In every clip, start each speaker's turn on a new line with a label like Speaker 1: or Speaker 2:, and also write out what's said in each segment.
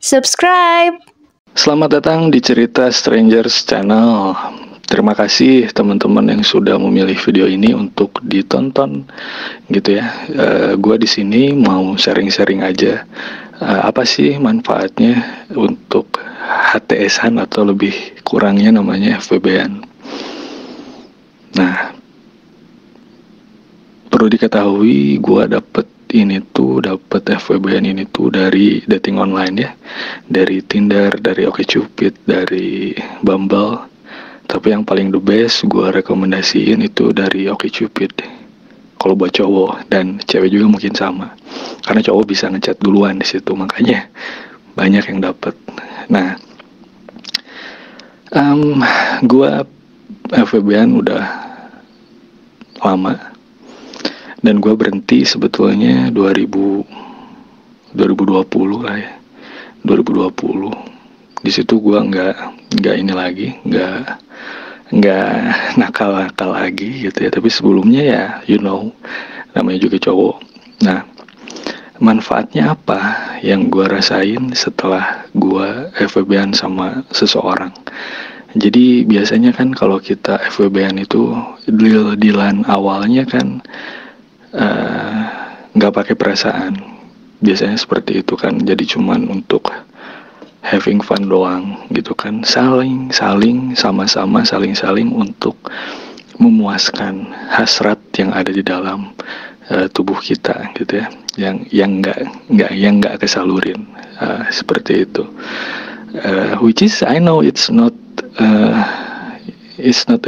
Speaker 1: subscribe.
Speaker 2: Selamat datang di Cerita Strangers Channel. Terima kasih teman-teman yang sudah memilih video ini untuk ditonton, gitu ya. Gua di sini mau sharing-sharing aja. Apa sih manfaatnya untuk HTS-an atau lebih kurangnya namanya FWB-an. Nah, perlu diketahui gua dapet FWB-an ini tuh dari dating online ya, dari Tinder, dari OkCupid, dari Bumble. Tapi yang paling the best gue rekomendasiin itu dari OkCupid kalau buat cowok, dan cewek juga mungkin sama, karena cowok bisa ngechat duluan di situ, makanya banyak yang dapet. Nah, gue FWB-an udah lama, dan gue berhenti sebetulnya 2020 lah ya, 2020. Di situ gue nggak ini lagi, nggak nakal lagi gitu ya. Tapi sebelumnya ya, namanya juga cowok. Nah, manfaatnya apa yang gue rasain setelah gue FWB-an sama seseorang? Jadi biasanya kan kalau kita FWB-an itu deal-dealan awalnya kan nggak pakai perasaan. Biasanya seperti itu kan, jadi cuman untuk having fun doang gitu kan, saling sama-sama saling untuk memuaskan hasrat yang ada di dalam tubuh kita gitu ya, yang nggak kesalurin, seperti itu, which is I know it's not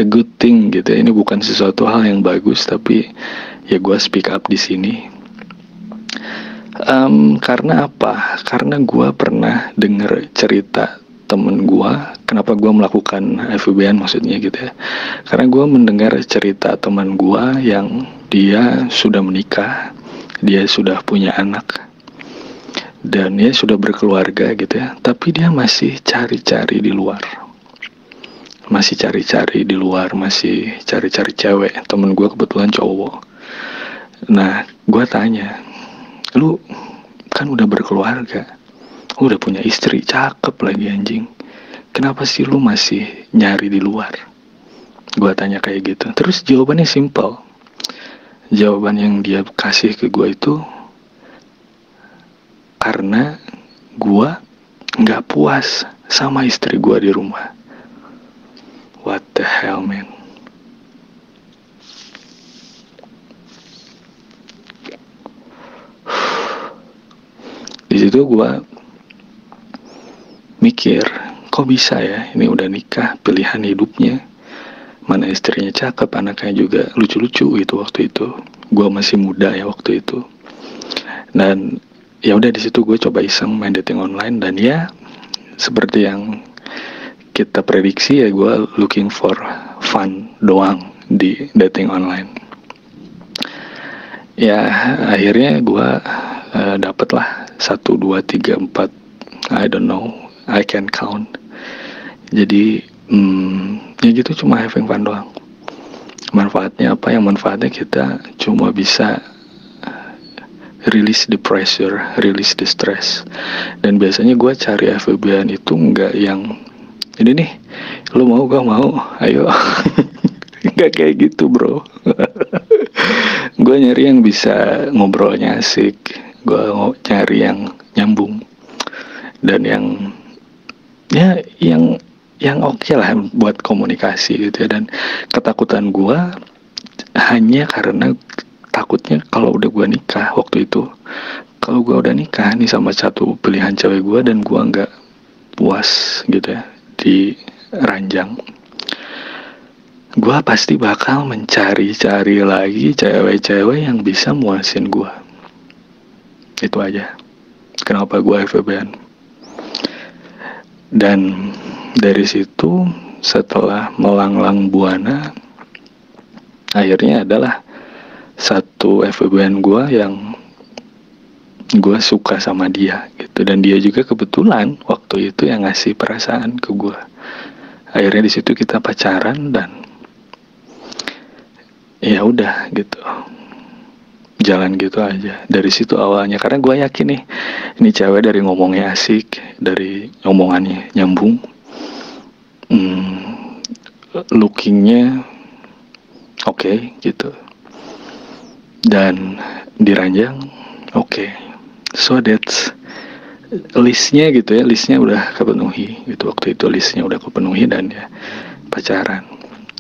Speaker 2: a good thing gitu ya. Ini bukan sesuatu hal yang bagus, tapi ya gue speak up di sini. Karena apa? Karena gue pernah denger cerita temen gue. Kenapa gue melakukan FWB-an maksudnya gitu ya? Karena gue mendengar cerita teman gue yang dia sudah menikah, dia sudah punya anak, dan dia sudah berkeluarga gitu ya. Tapi dia masih cari-cari di luar, masih cari-cari cewek. Temen gue kebetulan cowok. Nah, gue tanya, lu kan udah berkeluarga, udah punya istri, cakep lagi anjing, kenapa sih lu masih nyari di luar? Gua tanya kayak gitu. Terus jawabannya simple. Jawaban yang dia kasih ke gua itu, karena gua gak puas sama istri gua di rumah. What the hell, man? Di situ gue mikir, kok bisa ya, ini udah nikah, pilihan hidupnya, mana istrinya cakep, anaknya juga lucu-lucu gitu waktu itu. Gue masih muda ya waktu itu. Dan ya udah, di situ gue coba iseng main dating online, dan ya seperti yang kita prediksi ya, gue looking for fun doang di dating online. Ya akhirnya gue dapet lah 1, 2, 3, 4, I don't know, I can count. Jadi ya gitu, cuma having fun doang. Manfaatnya apa? Yang manfaatnya kita cuma bisa release the pressure, release the stress. Dan biasanya gue cari FWB-an itu nggak yang ini nih, lu mau, gue mau, ayo. Nggak kayak gitu bro. Gue nyari yang bisa ngobrolnya asik, gue cari yang nyambung, dan yang oke lah buat komunikasi gitu ya. Dan ketakutan gue hanya karena takutnya kalau udah gue nikah waktu itu, kalau gue udah nikah nih sama satu pilihan cewek gue, dan gue nggak puas gitu ya di ranjang, gue pasti bakal mencari-cari lagi cewek-cewek yang bisa muasin gue. Itu aja kenapa gue FWB-an. Dan dari situ, setelah melanglang buana, akhirnya adalah satu FWB-an gue yang gue suka sama dia gitu. Dan dia juga kebetulan waktu itu yang ngasih perasaan ke gue. Akhirnya di situ kita pacaran, dan ya udah gitu. jalan gitu aja dari situ awalnya, karena gue yakin nih ini cewek dari ngomongnya asik, dari omongannya nyambung, lookingnya oke gitu, dan diranjang oke. So that's listnya gitu ya, listnya udah kepenuhi gitu, waktu itu listnya udah kepenuhi dan ya pacaran.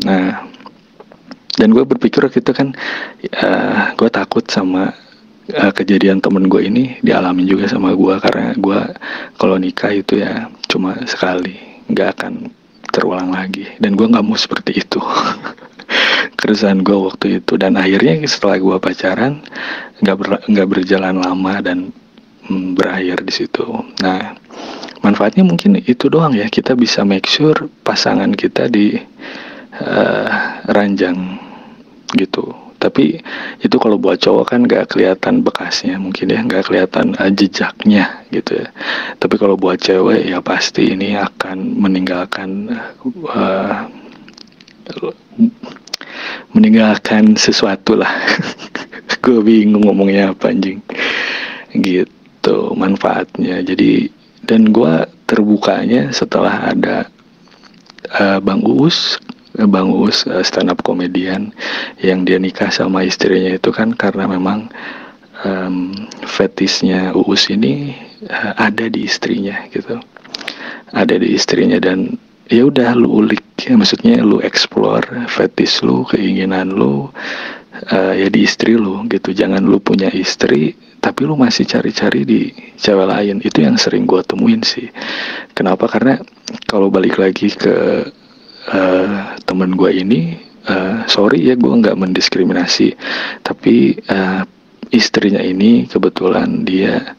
Speaker 2: Nah, dan gue berpikir waktu itu kan gue takut sama kejadian temen gue ini dialamin juga sama gue, karena gue kalau nikah itu ya cuma sekali, nggak akan terulang lagi, dan gue nggak mau seperti itu. Keresahan gue waktu itu, dan akhirnya setelah gue pacaran nggak berjalan lama dan berakhir di situ. Nah, manfaatnya mungkin itu doang ya, kita bisa make sure pasangan kita di ranjang gitu. Tapi itu kalau buat cowok kan nggak kelihatan bekasnya mungkin ya, nggak kelihatan jejaknya gitu ya. Tapi kalau buat cewek ya pasti ini akan meninggalkan sesuatu lah. Gue bingung ngomongnya apa anjing gitu manfaatnya. Jadi, dan gue terbukanya setelah ada Bang Uus stand up komedian yang dia nikah sama istrinya itu kan karena memang fetisnya Uus ini ada di istrinya gitu, ada di istrinya. Dan ya udah lu ulik ya, maksudnya lu explore fetis lu, keinginan lu ya di istri lu gitu. Jangan lu punya istri tapi lu masih cari-cari di cewek lain. Itu yang sering gue temuin sih. Kenapa? Karena kalau balik lagi ke temen gue ini, sorry ya gue nggak mendiskriminasi, tapi istrinya ini kebetulan dia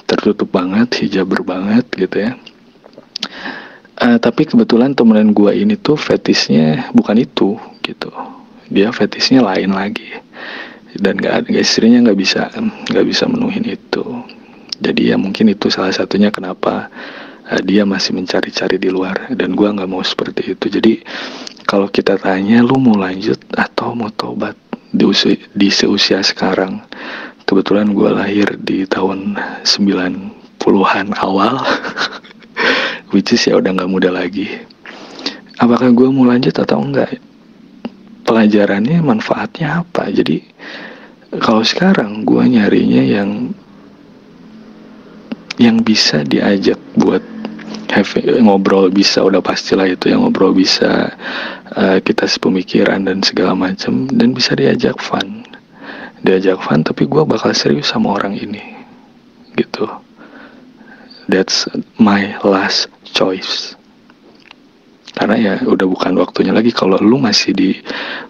Speaker 2: tertutup banget, hijaber banget gitu ya. Tapi kebetulan temenan gue ini tuh fetisnya bukan itu gitu, dia fetisnya lain lagi, dan istrinya nggak bisa menuhin itu. Jadi ya mungkin itu salah satunya kenapa dia masih mencari-cari di luar, dan gue nggak mau seperti itu. Jadi kalau kita tanya lu mau lanjut atau mau tobat di seusia sekarang, kebetulan gue lahir di tahun 90-an awal which is ya udah nggak muda lagi. Apakah gue mau lanjut atau enggak? Pelajarannya, manfaatnya apa? Jadi kalau sekarang gue nyarinya yang bisa diajak buat ngobrol, bisa udah pastilah itu yang ngobrol bisa kita sepemikiran dan segala macam, dan bisa diajak fun tapi gue bakal serius sama orang ini gitu. That's my last choice, karena ya udah bukan waktunya lagi. Kalau lu masih di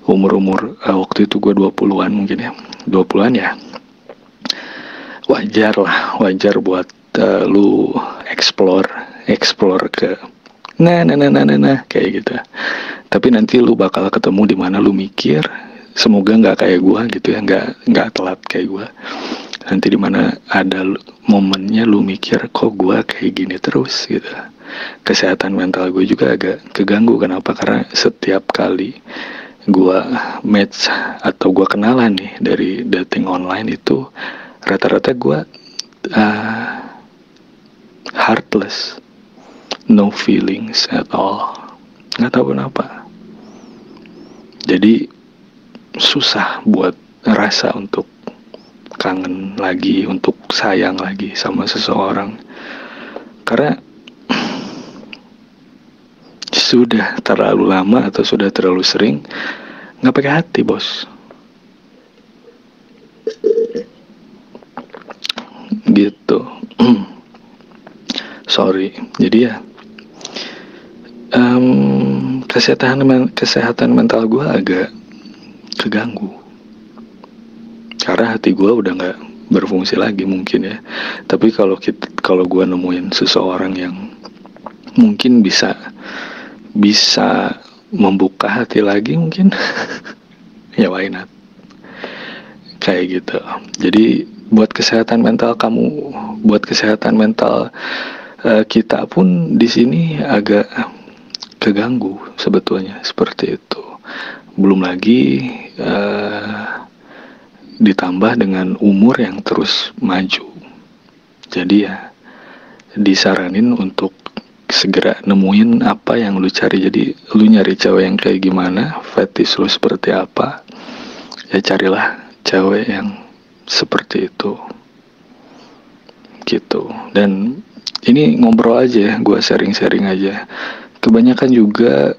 Speaker 2: umur waktu itu gue 20-an mungkin ya, 20-an ya wajar buat lu explore ke nah kayak gitu. Tapi nanti lu bakal ketemu di mana lu mikir, semoga nggak kayak gua gitu ya, nggak telat kayak gua. Nanti di mana ada momennya lu mikir, kok gua kayak gini terus gitu. Kesehatan mental gue juga agak keganggu. Kenapa? Karena setiap kali gua match atau gua kenalan nih dari dating online itu, rata-rata gua heartless, no feelings at all, nggak tahu kenapa. Jadi susah buat ngerasa untuk kangen lagi, untuk sayang lagi sama seseorang, karena sudah terlalu lama atau sudah terlalu sering nggak pakai hati, bos. Gitu. Sorry. Jadi ya kesehatan mental gue agak keganggu karena hati gue udah nggak berfungsi lagi mungkin ya. Tapi kalau gue nemuin seseorang yang mungkin bisa membuka hati lagi mungkin ya why not, kayak gitu. Jadi buat kesehatan mental kamu, buat kesehatan mental kita pun di sini agak keganggu sebetulnya, seperti itu. Belum lagi ditambah dengan umur yang terus maju. Jadi ya disaranin untuk segera nemuin apa yang lu cari. Jadi lu nyari cewek yang kayak gimana, fetish lu seperti apa, ya carilah cewek yang seperti itu gitu. Dan ini ngobrol aja, gue sharing-sharing aja. Kebanyakan juga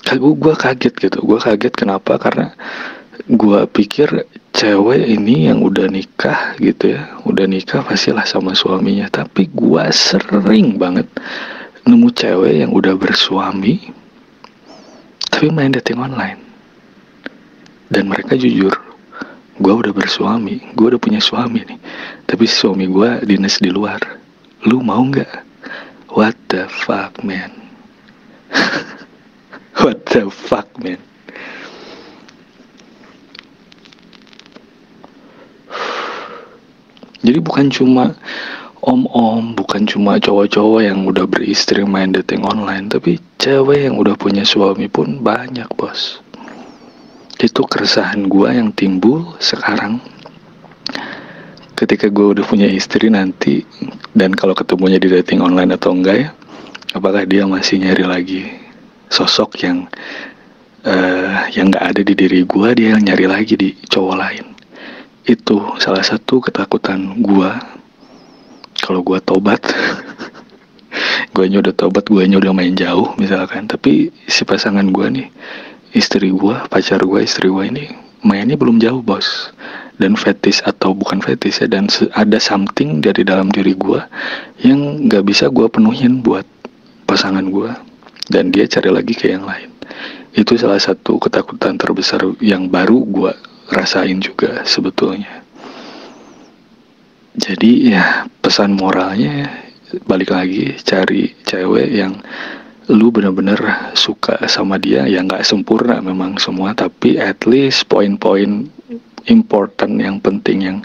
Speaker 2: gue kaget gitu. Gue kaget kenapa? Karena gue pikir cewek ini yang udah nikah gitu ya, udah nikah pastilah sama suaminya. Tapi gue sering banget nemu cewek yang udah bersuami tapi main dating online. Dan mereka jujur, gue udah bersuami, gue udah punya suami nih, tapi suami gue dinas di luar. Lu mau nggak? What the fuck man? What the fuck man? Jadi bukan cuma om-om, bukan cuma cowok-cowok yang udah beristri main dating online, tapi cewek yang udah punya suami pun banyak, bos. Itu keresahan gue yang timbul sekarang ketika gue udah punya istri nanti, dan kalau ketemunya di dating online atau enggak ya, apakah dia masih nyari lagi sosok yang gak ada di diri gue, dia yang nyari lagi di cowok lain. Itu salah satu ketakutan gue. Kalau gue tobat guanya udah tobat, guanya udah main jauh misalkan, tapi si pasangan gue nih, istri gue, pacar gue, istri gue ini mainnya belum jauh, bos. Dan fetish atau bukan fetish ya, dan ada something dari dalam diri gue yang gak bisa gue penuhin buat pasangan gue, dan dia cari lagi ke yang lain. Itu salah satu ketakutan terbesar yang baru gue rasain juga sebetulnya. Jadi ya pesan moralnya balik lagi, cari cewek yang lu bener-bener suka sama dia, yang gak sempurna memang semua, tapi at least poin-poin important yang penting yang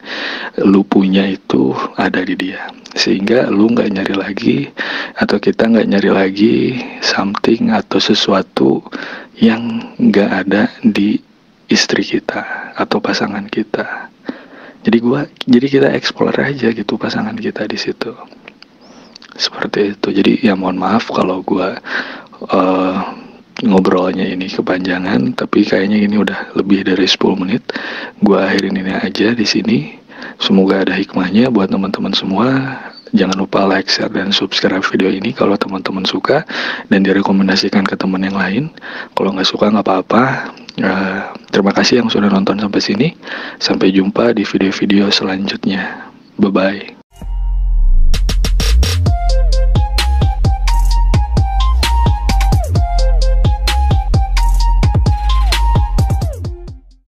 Speaker 2: lu punya itu ada di dia, sehingga lu gak nyari lagi, atau kita gak nyari lagi something atau sesuatu yang gak ada di istri kita atau pasangan kita. Jadi kita explore aja gitu pasangan kita di situ. Seperti itu. Jadi ya mohon maaf kalau gue ngobrolnya ini kepanjangan, tapi kayaknya ini udah lebih dari 10 menit. Gue akhirin ini aja di sini. Semoga ada hikmahnya buat teman-teman semua. Jangan lupa like, share, dan subscribe video ini kalau teman-teman suka, dan direkomendasikan ke teman yang lain. Kalau nggak suka nggak apa-apa. Terima kasih yang sudah nonton sampai sini. Sampai jumpa di video-video selanjutnya. Bye-bye.